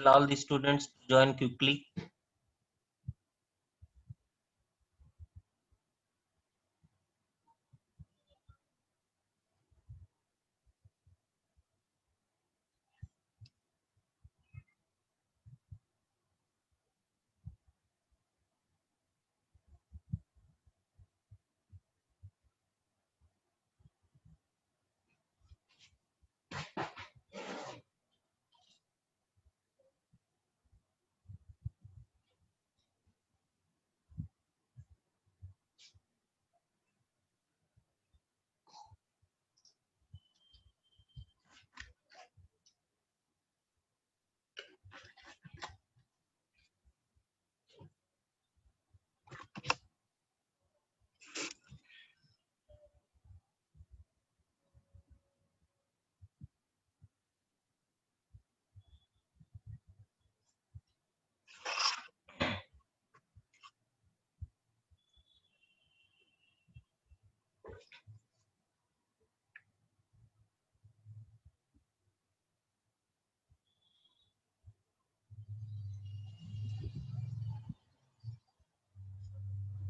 Tell all the students to join quickly.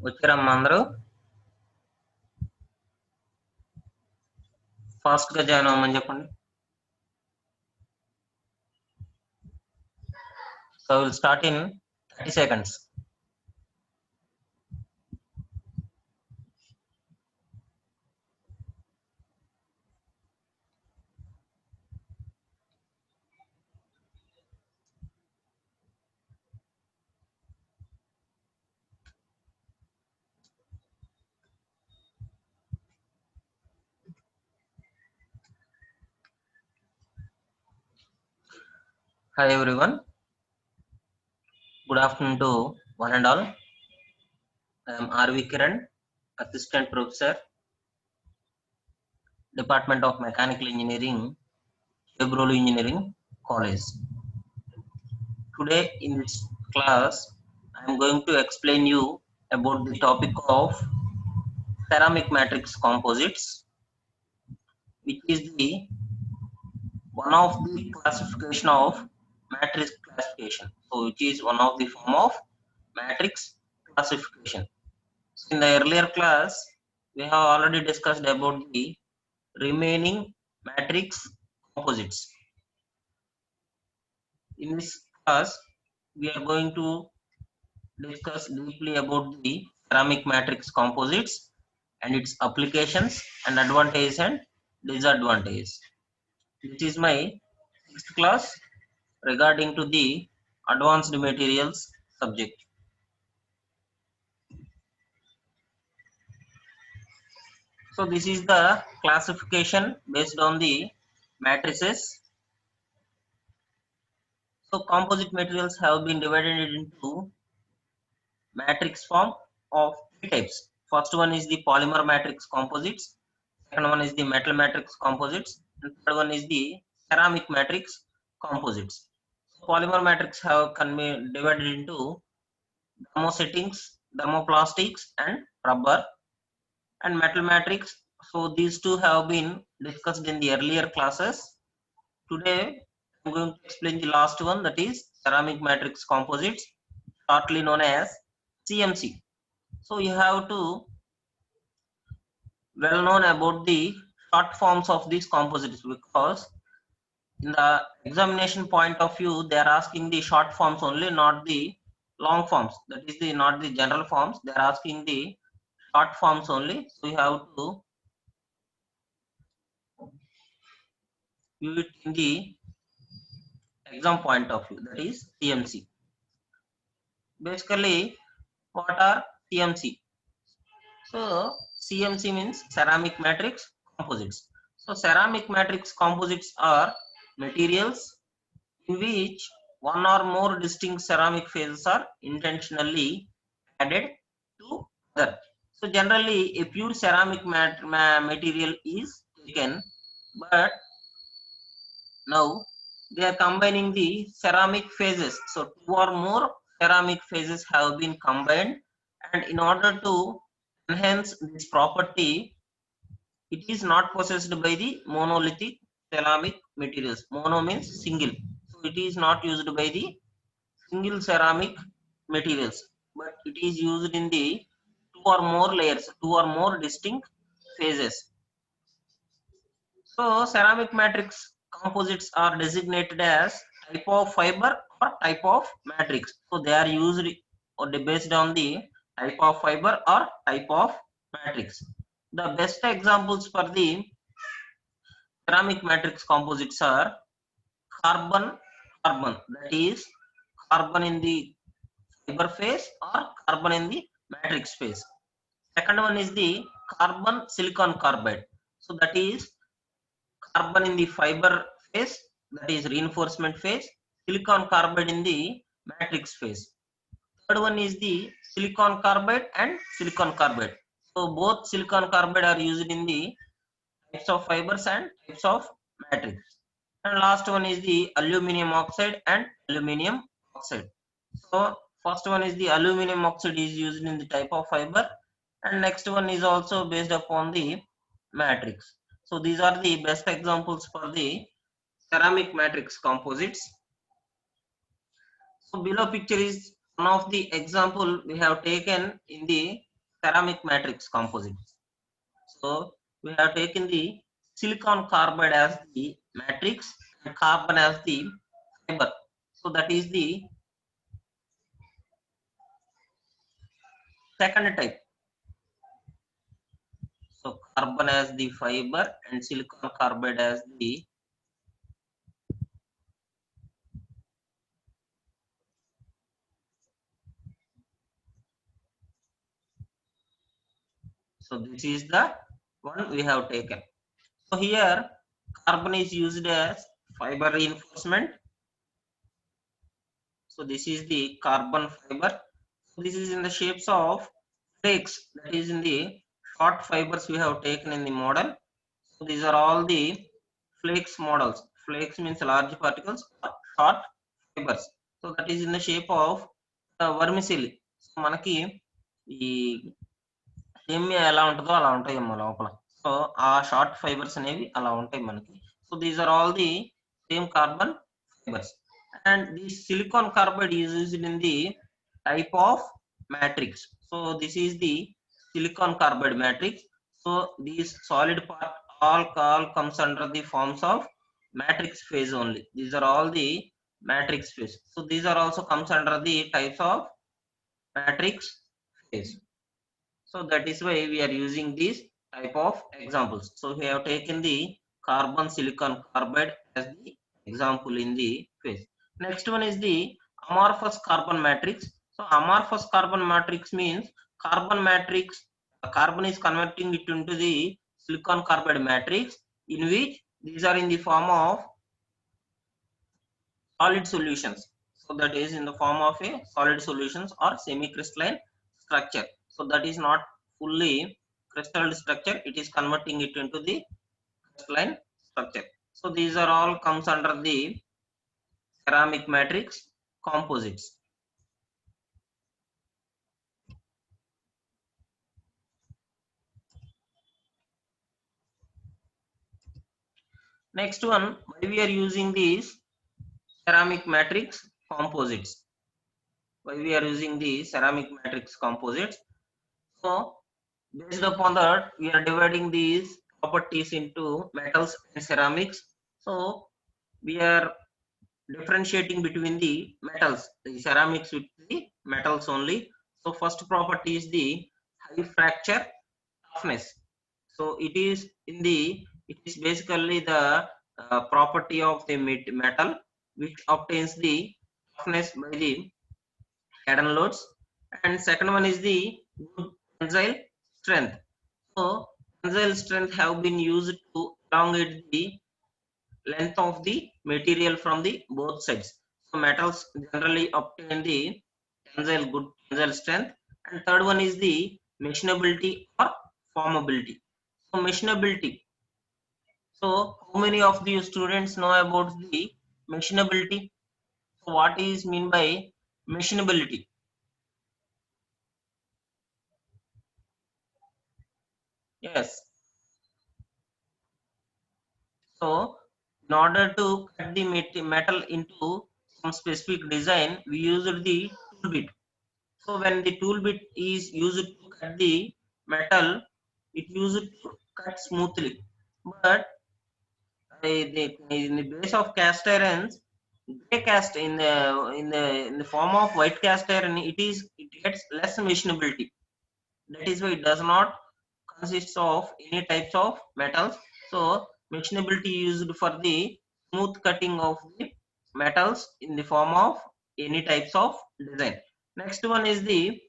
వచ్చారమ్మా అందరూ fast గా join అవ్వమని చెప్పండి. So we'll start in 30 seconds. Hi everyone. Good afternoon to one and all. I am R.V. Kiran, Assistant Professor, Department of Mechanical Engineering, Chevrolet Engineering College. Today in this class, I am going to explain you about the topic of ceramic matrix composites, which is the one of the classification of matrix classification. So which is one of the form of matrix classification. So in the earlier class, we have already discussed about the remaining matrix composites. In this class, we are going to discuss deeply about the ceramic matrix composites and its applications and advantages and disadvantages. This is my 6th class regarding to the advanced materials subject. So this is the classification based on the matrices. So composite materials have been divided into matrix form of 3 types. First one is the polymer matrix composites, second one is the metal matrix composites, and third one is the ceramic matrix composites. So polymer matrix have divided into dermosettings, dermoplastics and rubber, and metal matrix. So these two have been discussed in the earlier classes. Today I'm going to explain the last one, that is ceramic matrix composites, shortly known as CMC. So you have to well known about the short forms of these composites, because in the examination point of view they are asking the short forms only, not the long forms, that is the not the general forms, they are asking the short forms only. So you have to view it in the exam point of view, that is CMC. Basically what are CMC? So CMC means ceramic matrix composites. So ceramic matrix composites are materials in which one or more distinct ceramic phases are intentionally added to other. So generally a pure ceramic material is taken, but now they are combining the ceramic phases. So 2 or more ceramic phases have been combined, and in order to enhance this property, it is not possessed by the monolithic ceramic materials. Mono means single. So it is not used by the single ceramic materials, but it is used in the two or more layers, two or more distinct phases. So ceramic matrix composites are designated as type of fiber or type of matrix. So they are used or based on the type of fiber or type of matrix. The best examples for the ceramic matrix composites are carbon carbon, that is carbon in the fiber phase or carbon in the matrix phase. Second one is the carbon silicon carbide. So that is carbon in the fiber phase, that is reinforcement phase, silicon carbide in the matrix phase. Third one is the silicon carbide and silicon carbide. So both silicon carbide are used in the types of fibers and types of matrix. And last one is the aluminum oxide and aluminum oxide. So first one is the aluminum oxide is used in the type of fiber, and next one is also based upon the matrix. So these are the best examples for the ceramic matrix composites. So below picture is one of the example we have taken in the ceramic matrix composites. So we have taken the silicon carbide as the matrix and carbon as the fiber. So that is the second type. So carbon as the fiber and silicon carbide as the so this is the one we have taken. So here carbon is used as fiber reinforcement. So this is the carbon fiber. So this is in the shapes of flakes, that is in the short fibers we have taken in the model. So these are all the flakes models. Flakes means large particles or short fibers. So that is in the shape of vermicelli. So మనకి ఈ సేమియా ఎలా ఉంటుందో అలా ఉంటాయమ్మా లోపల. So ఆ short fibres అనేవి అలా ఉంటాయి మనకి. So these are all the same carbon fibres. And the silicon carbide is used in the type of matrix. So this is the silicon carbide matrix. So these solid part all comes under the forms of matrix phase only. These are all the matrix phase. So these are also comes under the types of matrix phase. So that is why we are using these type of examples. So we have taken the carbon silicon carbide as the example in the phase. Next one is the amorphous carbon matrix. So amorphous carbon matrix means carbon matrix, carbon is converting it into the silicon carbide matrix, in which these are in the form of solid solutions. So that is in the form of a solid solutions or semi-crystalline structure. So that is not fully crystalline structure, it is converting it into the crystalline structure. So these are all comes under the ceramic matrix composites. Next one, why we are using these ceramic matrix composites. Why we are using the ceramic matrix composites? So based upon that, we are dividing these properties into metals and ceramics. So we are differentiating between the metals, the ceramics with the metals only. So first property is the high fracture toughness. So it is basically the property of the metal which obtains the toughness by the hidden loads. And second one is the good tensile strength. So tensile strength have been used to elongate the length of the material from the both sides. So metals generally obtain the good tensile strength. And third one is the machinability or formability. So machinability. So how many of the students know about the machinability? So what is mean by machinability? Yes. So In order to cut the metal into some specific design, we used the tool bit. So when the tool bit is used to cut the metal, it used to cut smoothly. But in the base of cast irons, gray cast in the form of white cast iron, it gets less machinability. That is why it does not consists of any types of metals. So machinability used for the smooth cutting of the metals in the form of any types of design. Next one is the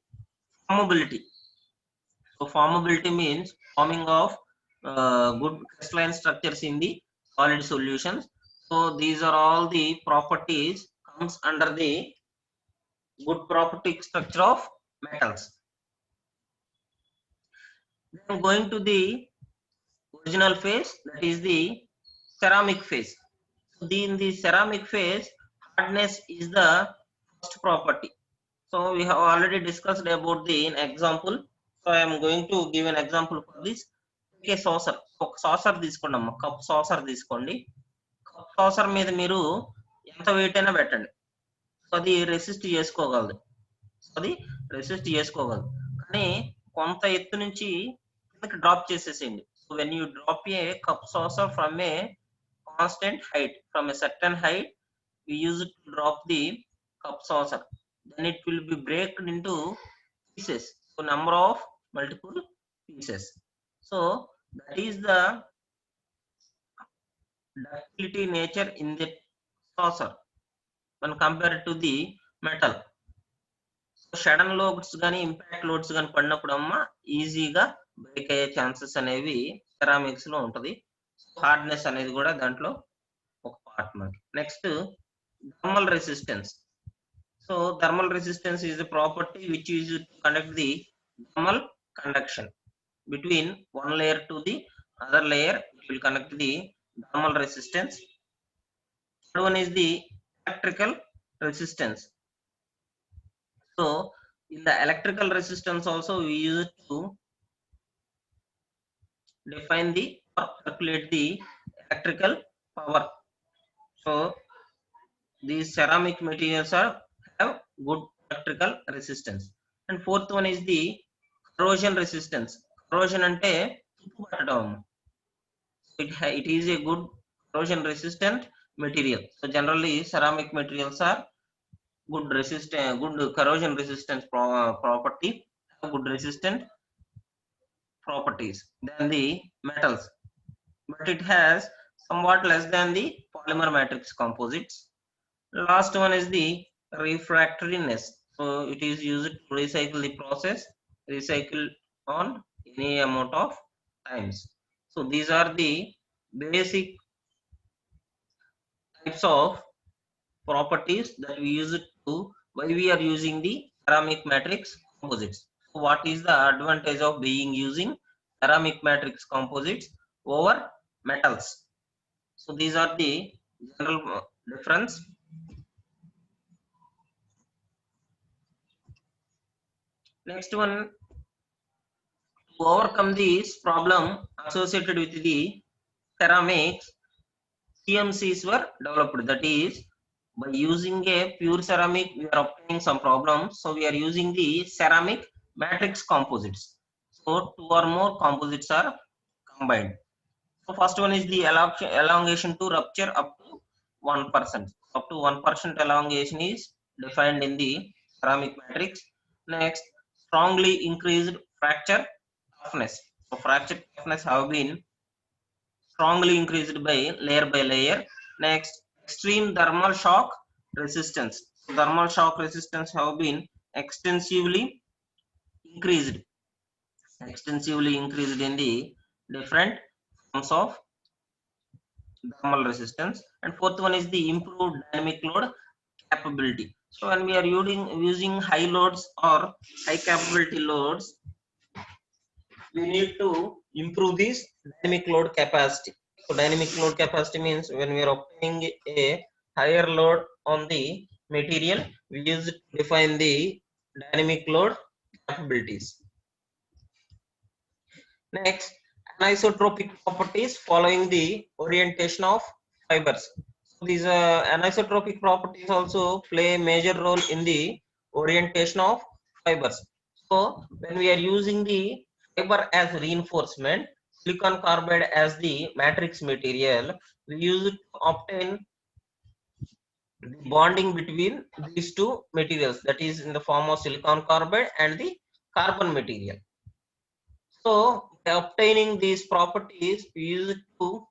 formability. So formability means forming of good crystalline structures in the solid solutions. So these are all the properties comes under the good property structure of metals. Then going to the original phase, that is the ceramic phase. So in the ceramic phase, hardness is the first property. So we have already discussed about the example. So I am going to give an example for this. Okay, saucer. ఒక saucer తీసుకోండి అమ్మ, cup saucer తీసుకోండి. Cup saucer మీద మీరు ఎంత wait అయినా పెట్టండి, so అది రెసిస్ట్ చేసుకోగలదు. కానీ కొంత ఎత్తు నుంచి కిందకి డ్రాప్ చేసేసేయండి. So when you drop a cup saucer from A constant height, from a certain height, we use it to drop the cup saucer, then it will be broken into pieces, so number of multiple pieces. So that is the ductility nature in the saucer when compared to the metal. So sudden loads గానీ impact loads గానీ పడినప్పుడు అమ్మ ఈజీగా break అయ్యే chances అనేవి ceramics లో ఉంటది. Hardness అనేది కూడా దాంట్లో ఒక పార్ట్ మనకి. Next thermal resistance. So thermal resistance is the property which is to conduct the thermal conduction between one layer to the other layer. It will conduct the thermal resistance. Third one is the electrical resistance. So in the electrical resistance also we use it to define the or calculate the electrical power. So these ceramic materials have good electrical resistance. And fourth one is the corrosion resistance. Corrosion ante తుప్పు పట్టడం. It is a good corrosion resistant material. So generally ceramic materials are good corrosion resistance property, have good resistant properties than the metals, but it has somewhat less than the polymer matrix composites. Last one is the refractoriness. So it is used to recycle the process, recycle on any amount of times. So these are the basic types of properties that we use it to why we are using the ceramic matrix composites. So what is the advantage of being using ceramic matrix composites over metals? So these are the general difference. Next one, to overcome this problem associated with the ceramics, CMCs were developed. That is, by using a pure ceramic we are obtaining some problems, so we are using the ceramic matrix composites. So two or more composites are combined. So first one is the elongation to rupture up to 1%. Up to 1% elongation is defined in the ceramic matrix. Next, strongly increased fracture toughness. So fracture toughness have been strongly increased by layer. Next, extreme thermal shock resistance. So thermal shock resistance have been extensively increased in the different forms of thermal resistance. And fourth one is the improved dynamic load capability. So when we are using high loads or high capability loads, we need to improve this dynamic load capacity. So dynamic load capacity means when we are obtaining a higher load on the material, we use it to define the dynamic load capabilities. Next, anisotropic properties following the orientation of fibers. So these anisotropic properties also play a major role in the orientation of fibers. So when we are using the fiber as reinforcement, silicon carbide as the matrix material, we use it to obtain the bonding between these two materials, that is in the form of silicon carbide and the carbon material. So by obtaining these properties, we use it to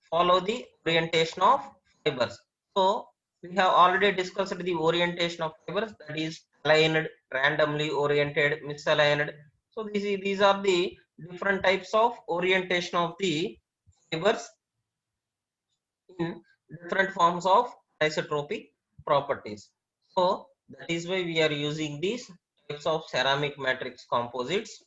follow the orientation of fibers. So we have already discussed the orientation of fibers, that is aligned, randomly oriented, misaligned. So these are the different types of orientation of the fibers in different forms of isotropic properties. So that is why we are using these types of ceramic matrix composites,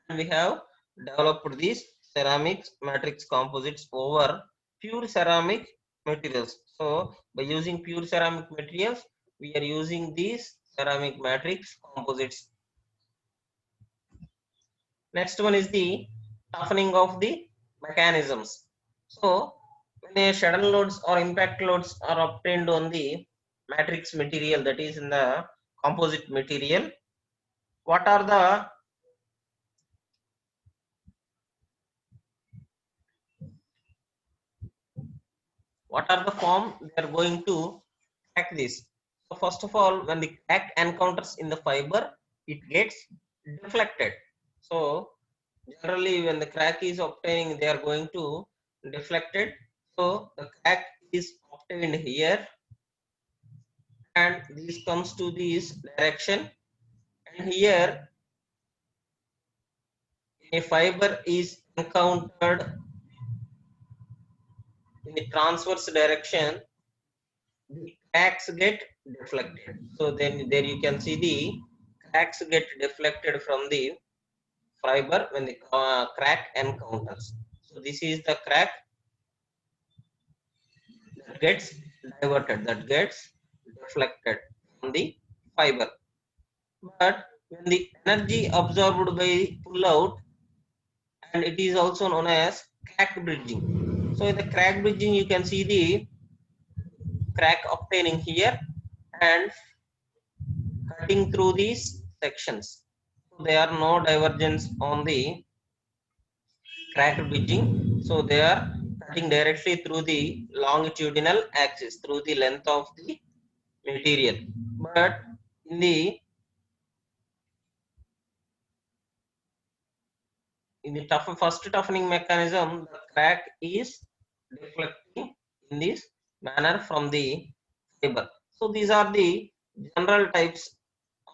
and we have developed these ceramic matrix composites over pure ceramic materials. So by using pure ceramic materials, we are using these ceramic matrix composites. Next one is the toughening of the mechanisms. So when a shuttle loads or impact loads are obtained on the matrix material, that is in the composite material, what are the form they are going to crack this? So first of all, when the crack encounters in the fiber, it gets deflected. So generally when the crack is obtaining, they are going to deflected. So the crack is obtained here, and this comes to this direction, and here a fiber is encountered in the transverse direction, the cracks get deflected. So then there you can see the cracks get deflected from the fiber when the crack encounters. So this is the crack that gets diverted, that gets deflected from the fiber. But when the energy absorbed by pull out, and it is also known as crack bridging. So in the crack bridging, you can see the crack obtaining here and cutting through these sections. So there are no divergence on the crack bridging. So they are cutting directly through the longitudinal axis, through the length of the material. But in the first toughening mechanism, the crack is deflecting in this manner from the fiber. So these are the general types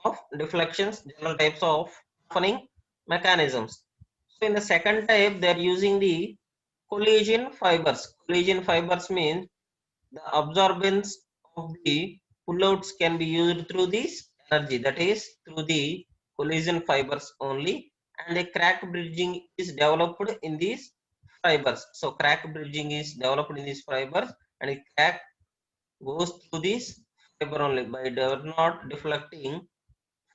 of deflections, general types of toughening mechanisms. So in the second type, they are using the collision fibers. Collision fibers means the absorbance of the pullouts can be used through this energy, that is through the collision fibers only, and a crack bridging is developed in these fibers. So crack bridging is developed in these fibers, and a crack goes through this fiber only by not deflecting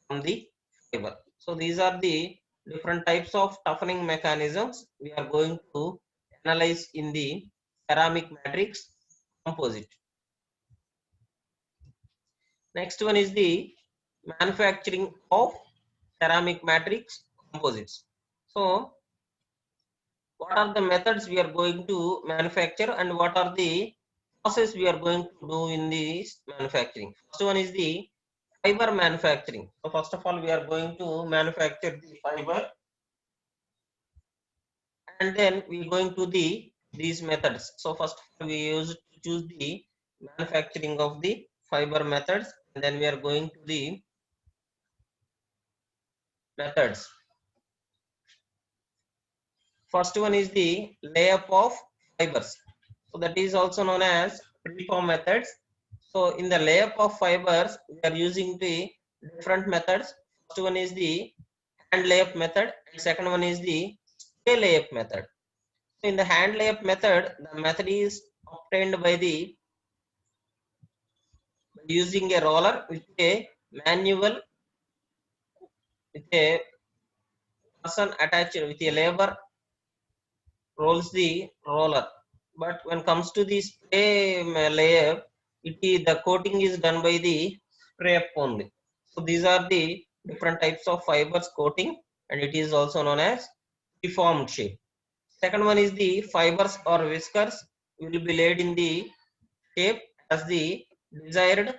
from the fiber. So these are the different types of toughening mechanisms we are going to analyze in the ceramic matrix composite. Next one is the manufacturing of ceramic matrix composites. So what are the methods we are going to manufacture, and what are the process we are going to do in this manufacturing? First one is the fiber manufacturing. So first of all, we are going to manufacture the fiber, and then we are going to these methods. So first of all, we choose the manufacturing of the fiber methods, and then we are going to the methods. First one is the layup of fibers. So that is also known as preform methods. So in the layup of fibers, we are using the different methods. First one is the hand layup method, and second one is the spray layup method. So in the hand layup method, the method is obtained by using a roller with a manual, with a person attached with a lever rolls the roller. but when comes to the spray layer, the coating is done by the spray up only. So these are the different types of fibers coating, and it is also known as deformed shape. Second one is the fibers or whiskers will be laid in the shape as the desired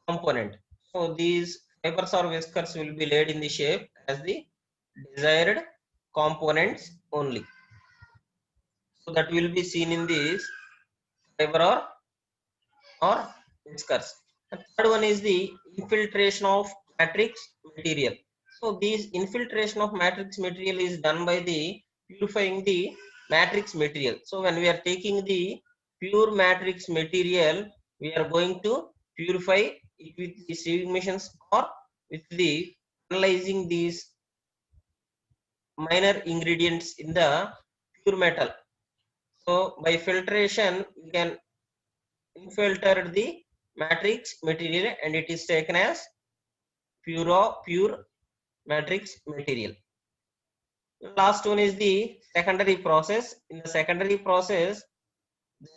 component. So these fibers or whiskers will be laid in the shape as the desired components only. So that will be seen in this fiber or whiskers. The third one is the infiltration of matrix material. So this infiltration of matrix material is done by the purifying the matrix material. So when we are taking the pure matrix material, we are going to purify it with the sieving machines or with the analyzing these minor ingredients in the pure metal. So by filtration, we can infilter the matrix material and it is taken as pure matrix material. Last one is the secondary process. In the secondary process,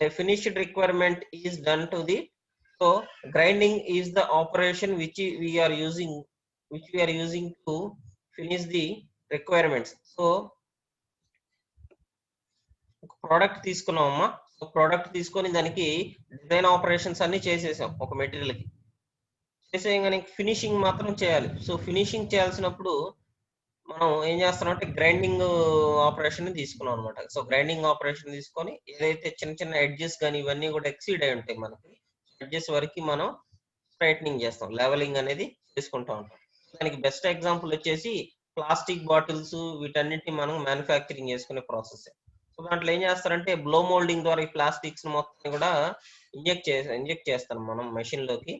the finished requirement is done to the, so grinding is the operation which we are using to finish the requirements. So product తీసుకున్నామమ్మా. So product తీసుకొని దానికి design operations అన్ని చేసేసాం. ఒక material కి చేసేయగానే finishing మాత్రం చేయాలి. So finishing చేయాల్సినప్పుడు మనం ఏం చేస్తున్నాం అంటే గ్రైండింగ్ ఆపరేషన్ తీసుకున్నాం అనమాట. సో గ్రైండింగ్ ఆపరేషన్ తీసుకొని ఏదైతే చిన్న చిన్న ఎడ్జెస్ కానీ ఇవన్నీ కూడా ఎక్సీడ్ అయి ఉంటాయి మనకి, ఎడ్జెస్ వరకు మనం స్ట్రైట్నింగ్ చేస్తాం, లెవెలింగ్ అనేది చేసుకుంటూ ఉంటాం. దానికి బెస్ట్ ఎగ్జాంపుల్ వచ్చేసి ప్లాస్టిక్ బాటిల్స్, వీటన్నిటిని మనం మ్యానుఫ్యాక్చరింగ్ చేసుకునే ప్రాసెస్. సో దాంట్లో ఏం చేస్తారంటే బ్లో మోల్డింగ్ ద్వారా ఈ ప్లాస్టిక్స్ మొత్తం కూడా ఇంజెక్ట్ చేస్తాం మనం మెషిన్ లోకి.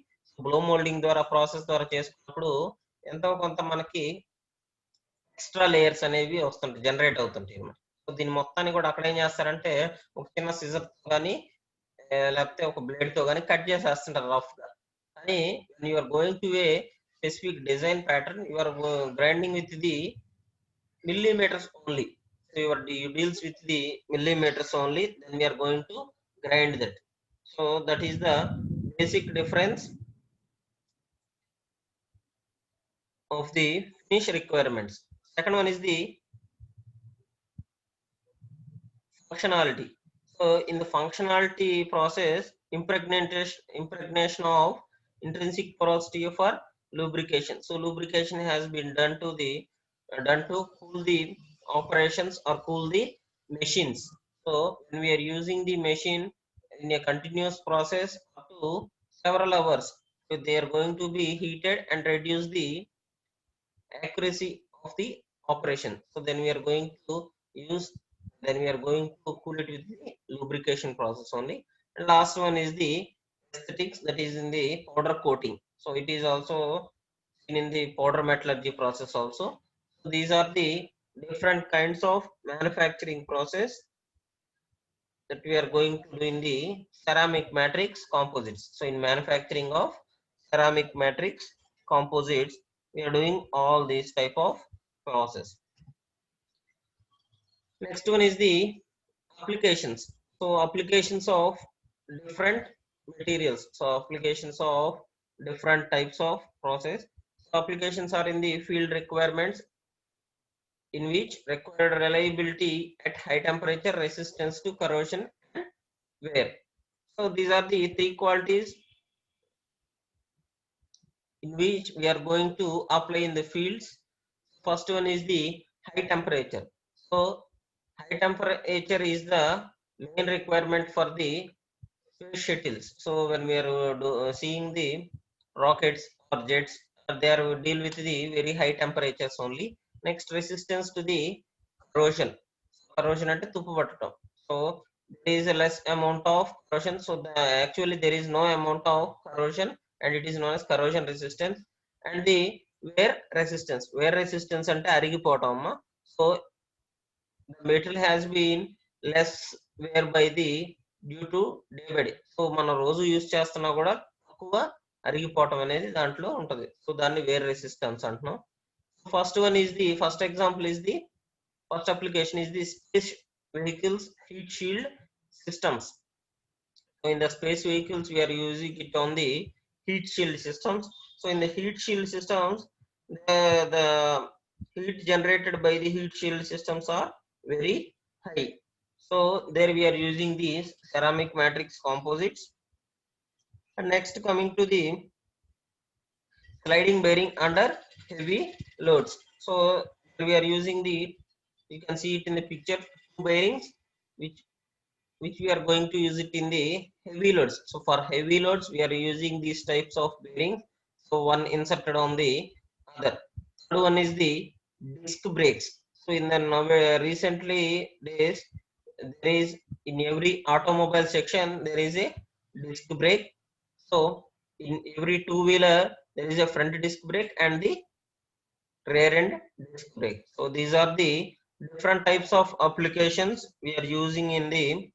బ్లో మోల్డింగ్ ద్వారా ప్రాసెస్ ద్వారా చేసుకున్నప్పుడు ఎంతో కొంత మనకి ఎక్స్ట్రా లేయర్స్ అనేవి వస్తుంటాయి, జనరేట్ అవుతుంటాయి అన్నమాట. సో దీని మొత్తాన్ని కూడా అక్కడ ఏం చేస్తారంటే ఒక చిన్న సిజర్ కానీ లేకపోతే ఒక బ్లేడ్ తో కానీ కట్ చేసేస్తుంటారు రఫ్ గా. కానీ you are going to a specific design pattern, you are grinding with the millimeters only. So you deals with the millimeters only, then we are going to grind that. So that is the basic difference of the finish requirements. Second one is the functionality. So in the functionality process, impregnation of intrinsic porosity for lubrication. So lubrication has been done to cool the operations or cool the machines. So when we are using the machine in a continuous process up to several hours, so they are going to be heated and reduce the accuracy of the operation. So then we are going to cool it with the lubrication process only. And last one is the aesthetics, that is in the powder coating. So it is also in the powder metallurgy process also. So these are the different kinds of manufacturing process that we are going to do in the ceramic matrix composites. So in manufacturing of ceramic matrix composites, we are doing all these type of process. Next one is the applications. So applications of different materials. So applications of different types of process. So applications are in the field requirements, in which required reliability at high temperature, resistance to corrosion and wear. So these are the three qualities in which we are going to apply in the fields. First one is the high temperature. So high temperature is the main requirement for the space shuttles. So when we are seeing the rockets or jets, they are deal with the very high temperatures only. Next, resistance to the corrosion. Corrosion ante tuppu pattatam. So there is a less amount of corrosion. So actually there is no amount of corrosion, and it is known as corrosion resistance. And the wear resistance. Wear resistance ante arigipotam amma. So the metal has been less wear by the due to day by day. So మనం రోజు use చేస్తున్నా కూడా తక్కువ అరిగిపోవటం అనేది దాంట్లో ఉంటది. So దాన్ని wear resistance అంటున్నాం. First one is the first example is the first application is the space vehicles heat shield systems. So in the space vehicles, we are using it on the heat shield systems. So in the heat shield systems, the heat generated by the heat shield systems are very high. So there we are using these ceramic matrix composites. And next, coming to the sliding bearing under heavy loads. So we are using the, you can see it in the picture, two bearings which we are going to use it in the heavy loads. So for heavy loads we are using these types of bearings. So one inserted on the other. Third one is the disc brakes. So in the recently days, there is in every automobile section there is a disc brake. So in every two-wheeler there is a front disc brake and the rear end disc brake. So these are the different types of applications we are using in the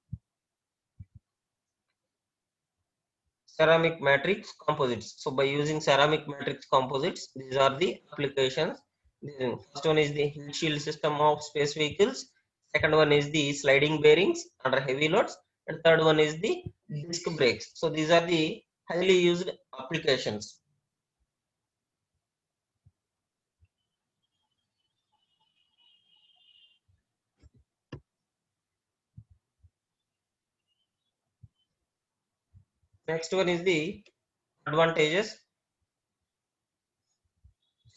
ceramic matrix composites. So by using ceramic matrix composites, these are the applications. The first one is the heat shield system of space vehicles. Second one is the sliding bearings under heavy loads. And third one is the disc brakes. So these are the highly used applications. Next one is the advantages.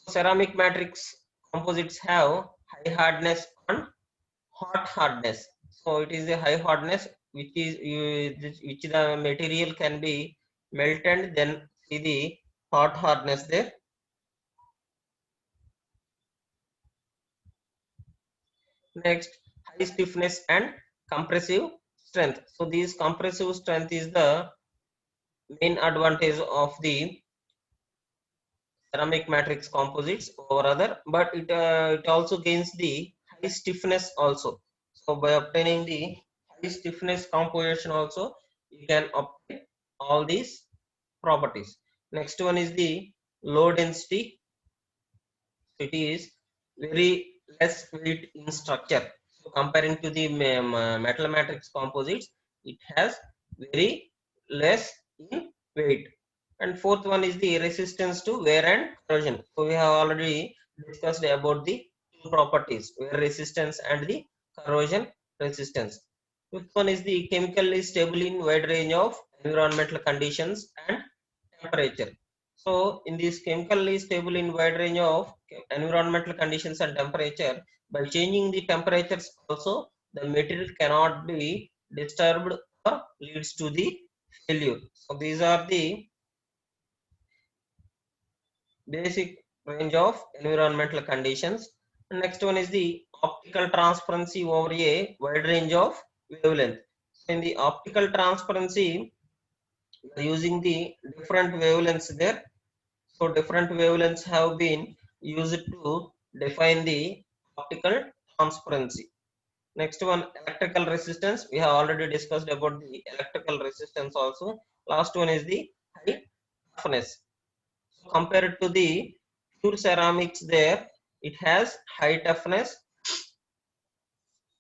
Ceramic matrix composites have high hardness and hot hardness. So it is a high hardness which is which the material can be melted. Then see the hot hardness there. Next, high stiffness and compressive strength. So these compressive strength is the main advantage of the ceramic matrix composites over other, but it also gains the high stiffness also. So by obtaining the high stiffness composition also, you can obtain all these properties. Next one is the low density. It is very less weight in structure. So comparing to the metal matrix composites, it has very less in weight. And fourth one is the resistance to wear and corrosion. So we have already discussed about the two properties, wear resistance and the corrosion resistance. Fifth one is the chemically stable in wide range of environmental conditions and temperature. So in this chemically stable in wide range of environmental conditions and temperature, by changing the temperatures also, the material cannot be disturbed or leads to the failure. So these are the basic range of environmental conditions. Next one is the optical transparency over a wide range of wavelength. So in the optical transparency, we are using the different wavelengths there. So different wavelengths have been used to define the optical transparency. Next one, electrical resistance. We have already discussed about the electrical resistance also. Last one is the high toughness. So compared to the pure ceramics there, it has high toughness.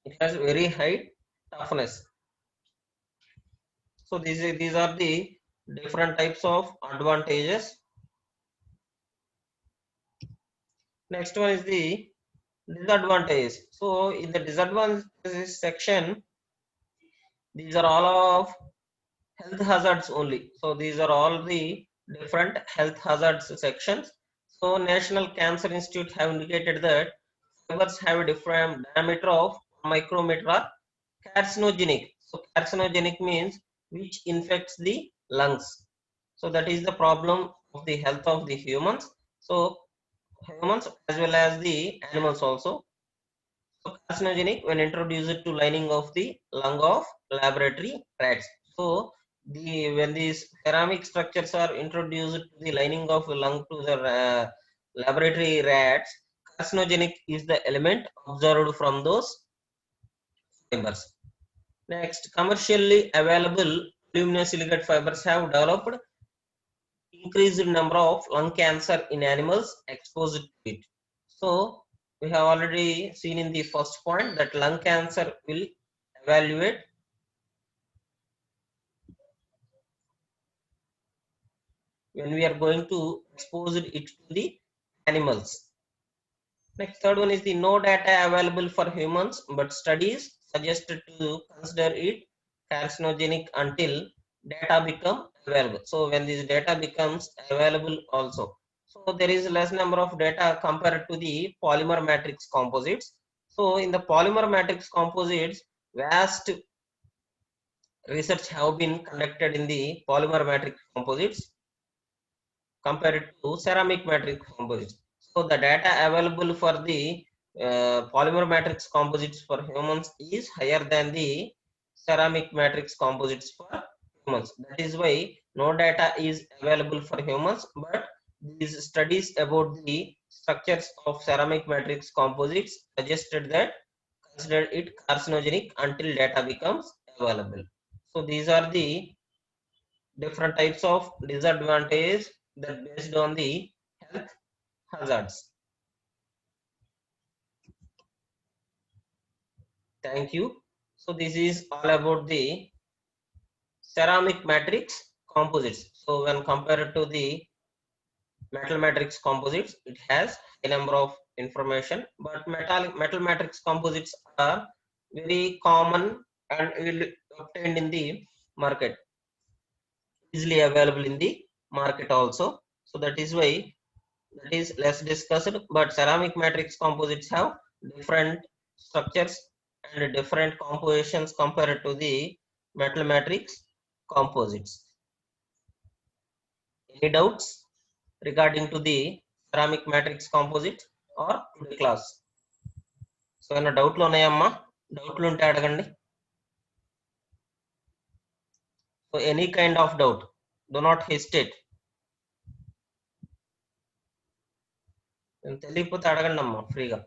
It has very high toughness. So these are the different types of advantages. Next one is the disadvantages. So in the disadvantages section, these are all of health hazards only. So these are all the different health hazards sections. So National Cancer Institute have indicated that fibers have a different diameter of micrometer are carcinogenic. So carcinogenic means which infects the lungs. So that is the problem of the health of the humans. So humans as well as the animals also. So carcinogenic when introduced to lining of the lung of laboratory rats. So when these ceramic structures are introduced to the lining of lung to the laboratory rats, carcinogenic is the element observed from those fibers. Next, commercially available aluminosilicate fibers have developed increased number of lung cancer in animals exposed to it. So we have already seen in the first point that lung cancer will evaluate when we are going to expose it to the animals. Next, third one is the no data available for humans, but studies suggested to consider it carcinogenic until data become available. So when this data becomes available also, so there is less number of data compared to the polymer matrix composites. So in the polymer matrix composites, vast research have been conducted in the polymer matrix composites compared to ceramic matrix composites. So the data available for the polymer matrix composites for humans is higher than the ceramic matrix composites for humans. That is why no data is available for humans, but these studies about the structures of ceramic matrix composites suggested that consider it carcinogenic until data becomes available. So these are the different types of disadvantages that based on the health hazards. Thank you. So this is all about the ceramic matrix composites. So when compared to the metal matrix composites, it has a number of information, but metal matrix composites are very common and will obtained in the market, easily available in the market also. So that is why that is less discussed, but ceramic matrix composites have different structures and different compositions compared to the metal matrix composites. Any doubts regarding to the ceramic matrix composite or today class? So ఏమైనా డౌట్లు ఉన్నాయమ్మా? డౌట్లు ఉంటే అడగండి. So any kind of doubt, do not hesitate. తెలియకపోతే అడగండి అమ్మా ఫ్రీగా.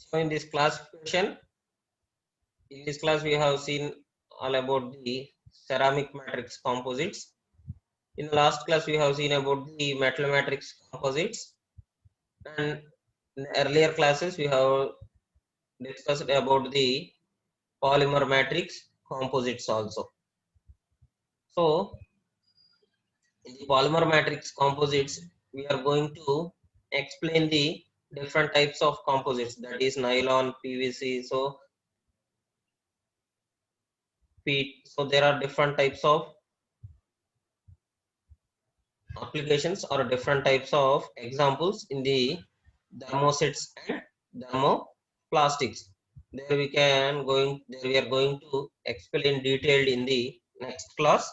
So in this classification, in this class we have seen all about the ceramic matrix composites. In the last class we have seen about the metal matrix composites, and in earlier classes we have discussed about the polymer matrix composites also. So in the polymer matrix composites, we are going to explain the different types of composites, that is nylon, PVC, so peat. So there are different types of applications or different types of examples in the thermosets and thermoplastics. There we are going to explain detailed in the next class.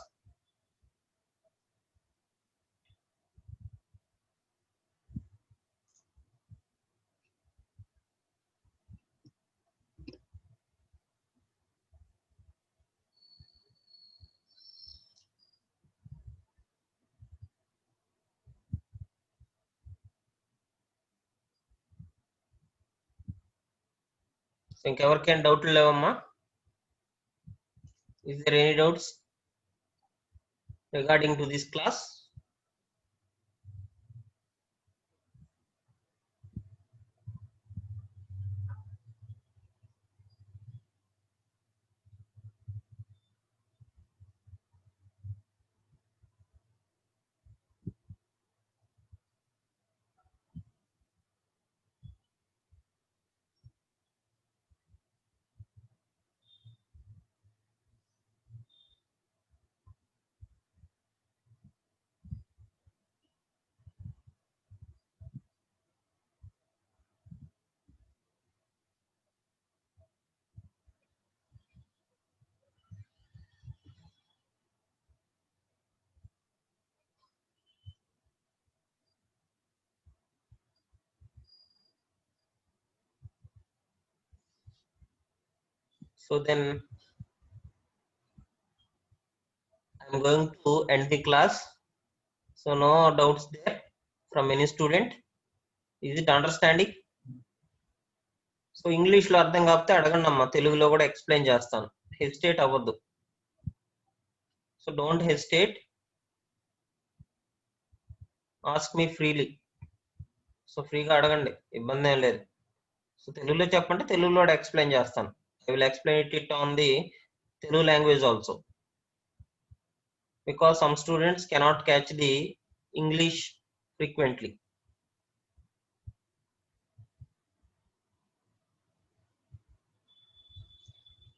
So ఇంకెవరికైనా డౌట్లు లేవమ్మా? Is there any doubts regarding to this class? So then I'm going to end the class. So no doubts there from any student. Is it understanding? So ఇంగ్లీష్లో అర్థం కాకపోతే అడగండి అమ్మా, తెలుగులో కూడా ఎక్స్ప్లెయిన్ చేస్తాను. హెసిటేట్ అవ్వద్దు. So don't hesitate, ask me freely. So ఫ్రీగా అడగండి, ఇబ్బంది ఏం లేదు. సో తెలుగులో చెప్పండి, తెలుగులో ఎక్స్ప్లెయిన్ చేస్తాను. I will explain it on the Telugu language also, because some students cannot catch the English frequently.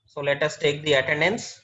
So let us take the attendance.